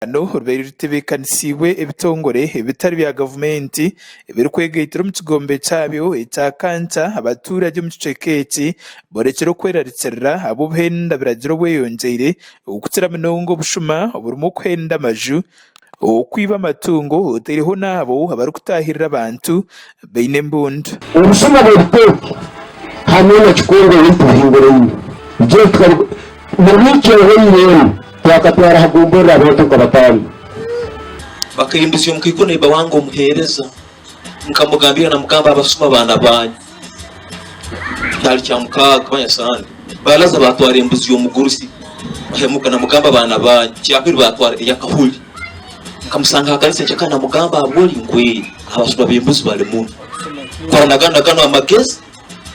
Hano ruberi rutebekanisiwe ebitongore ebitari bya gavumenti ebiri kwegayitira mu kigombe cyabyo ecya Kanca abaturage mu kicekeki borekera kweraritsirira abo buhenda biragira bweyongeire okukira munongo bushuma oburimo kwenda amaju okwiba amatungo oteriho nabo abari kutahirira abantu beine embunda ubushuma bw'ebitoki hamwe na kikongo y'intuhingire byo twari mu bicyo y'irene twakatwara hagumbora abantu kabatanu bakayimbuza mukikone bawango muhereza mukamugambira na mugamba abasuma abana banyu cyari cyamukaga banyasande balaza batwara imbuzi yo mugurusi bahemuka na mugamba abana banyu cyakiri batwara yakahuli kamusanga hakanise cyakana mugamba abori ngwe abasuma bimbuzi bale muntu kwanaganda kano amagezi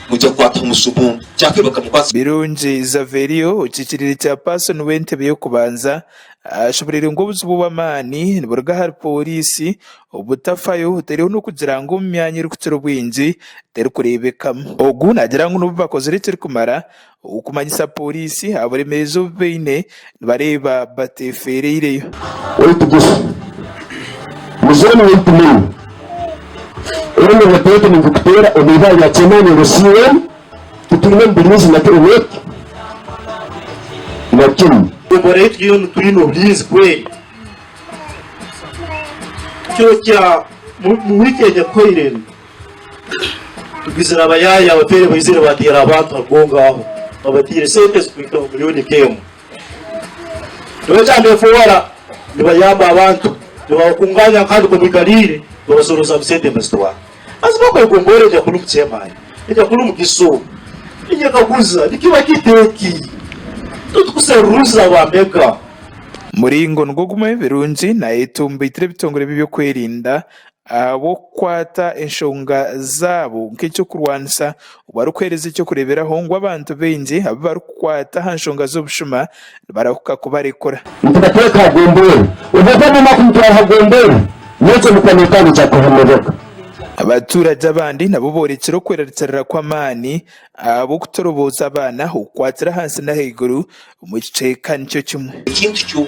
mujya kwata umusubu cyakiri bakamukwasa birungi Zaverio ukikirire cya person wentebe yo kubanza ashoborera ngo buzububamani niburga hari polisi ubutafayo uteriho no kugira ngo mu myanya iri kutira ubwinji teri kurebekamo ogu nagira ngo n'ubu bakoze ritiri kumara ukumanyisa polisi aburemezo beine bareba batefereireyo oitugusa muzoni witumini ene watoto ni kutera obiva ya chemani rusiwe tutume mbinizi na kirewek na kim Operate yun tuino please kweli cyo cya mu weekend yakoirene tugizira abayaya abapere bizire batira abantu agongaho abatire sente zikuita milioni kemo Doja ndefora nibayamba abantu nibakunganya kandi komikalire babasoroza bisente mstwa azibako ikombore ya kulu kutsema ya kulu mukiso ije kaguza nikiba kiteki tukuseruza bameka muringo ngugume birungi na etumba itire bitongore bibyo kwerinda abo kwata enshonga zabo nk'icyo kurwanisa bari kwereza icyo kureberaho ngo abantu benje abari kwata hanshonga zo bushuma barakuka kubarekora mtateka gombore ubagana makumtwa hagombore netse mukanekana cha kuhemeka abaturage abandi nabo borekera kweraritsirira kw'amani abo kutoroboza abana ukwatira hasi na hejuru mu giceka nicyo kimwe ikintu cyo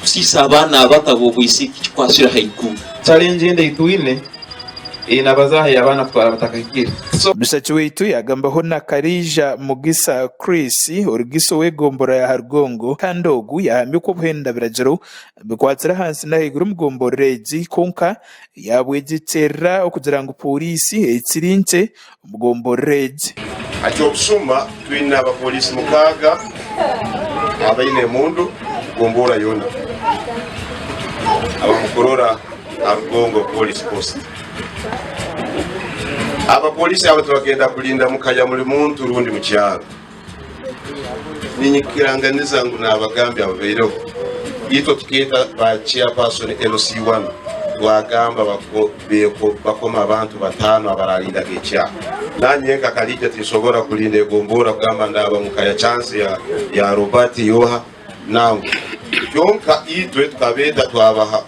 sisa abana batabo bwisiki kikwashira haiku challenge ende ituine inabazaha abana kutwara batakakira Bisaki wetu yagambaho na Karija Mugisa Chris Origiso wegombora ya Hargongo kandogu yahamye ko buhenda biragero bikwatira hansi na hejuru mugomboreji konka yabwegitera okugira ngo polisi ekirince mugomboreji Acho kusuma twina abapolisi mukaga abaine mundu gombora yona abamukorora Hargongo police post abapolisi abo tubagenda kulinda mukajya muri muntu rundi mu cyaro ninyikiranganiza ngo nabagambi ababereho yito tukita ba chairperson LC1 twagamba bakoma abantu batano abararinda gecha nanyenga kalija tishobora kulinda gombora kugamba ndaba mukaya chance ya Robert Yoha nangu yonka itwe tukabenda twabaha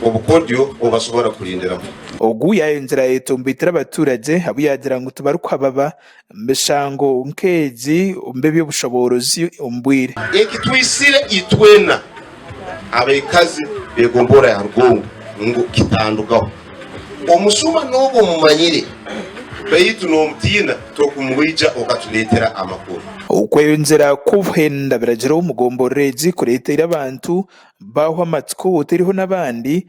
obukodyo obashobora kulindira ogu yayonzera etumbitira abaturage abo yagira ngo tubaruka baba mbeshango nkeji umbebi y'ubushoborozi umbwire ekitwisire itwena abekazi begombora ya Rugongo ngo kitandukaho omusuma n'obo mumanyire bayitu n'omutina tokumwija okatuletera amakuru ukweyonzera kubuhenda birageraho umugomboreji kuretera abantu baho amatsiko uteriho n'abandi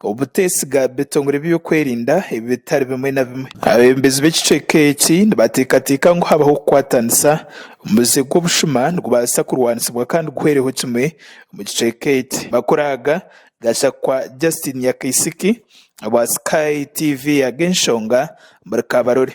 ubutesiga betongore byo kwerinda ibitari bimwe na bimwe abembezi b'ikicekeki batekatika ngo habaho kwatanisa umuze gw'ubushuma ngubasa kurwanisibwa kandi guhereho kimwe mu kicekeki bakoraga gasha kwa Justin Yakisiki aba Sky TV ya Genshonga muri Kabarore.